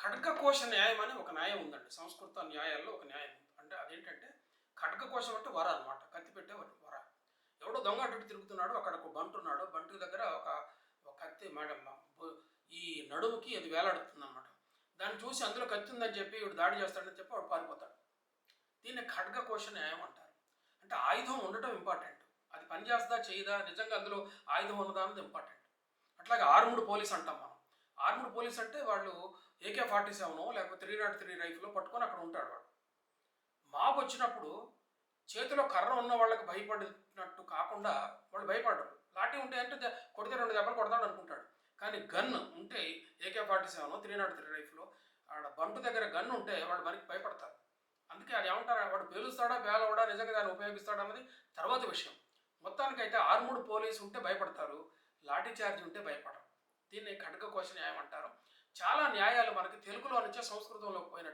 ఖడ్గకోశ న్యాయం అని ఒక న్యాయం ఉందండి. సంస్కృత న్యాయాల్లో ఒక న్యాయం ఉంది. అంటే అదేంటంటే ఖడ్గకోశం అంటే వర అనమాట. కత్తి పెట్టే వర. ఎవడో దొంగ అటు ఇటు తిరుగుతున్నాడు. అక్కడ ఒక బంటు ఉన్నాడు. బంటు దగ్గర ఒక కత్తి మేడం ఈ నడుముకి అది వేలాడుతుందన్నమాట. దాన్ని చూసి అందులో కత్తి ఉందని చెప్పి వీడు దాడి చేస్తాడని చెప్పి వాడు పారిపోతాడు. దీన్ని ఖడ్గకోశ న్యాయం అంటారు. అంటే ఆయుధం ఉండటం ఇంపార్టెంట్. అది పని చేస్తుందా చేయదా, నిజంగా అందులో ఆయుధం ఉన్నదా అన్నది ఇంపార్టెంట్. అట్లాగే ఆర్మ్డ్ పోలీస్ అంటాం మనం. ఆర్మ్డ్ పోలీస్ అంటే వాళ్ళు AK-47 లేకపోతే 303 రైఫిల్ పట్టుకొని అక్కడ ఉంటాడు వాడు. మాబ్ వచ్చినప్పుడు చేతిలో కర్ర ఉన్న వాళ్ళకి భయపడినట్టు కాకుండా వాళ్ళు భయపడరు. లాఠీ ఉంటే అంటే కొడితే 2 దెబ్బలు కొడతాడు అనుకుంటాడు. కానీ గన్ ఉంటే AK-47 303 రైఫిల్ ఆడ బంటు దగ్గర గన్ ఉంటే వాళ్ళు మనకి భయపడతారు. అందుకే అది ఏమంటారు, వాడు పేలుస్తాడా పేలవడా, నిజంగా దాన్ని ఉపయోగిస్తాడా అన్నది తర్వాత విషయం. మొత్తానికైతే ఆర్ముడ్ పోలీసు ఉంటే భయపడతారు, లాఠీ చార్జ్ ఉంటే భయపడరు. దీన్ని ఖడ్గకోశ న్యాయం అంటారు. చాలా న్యాయాలు మనకి తెలుగులో నుంచే సంస్కృతంలోకి పోయినట్టు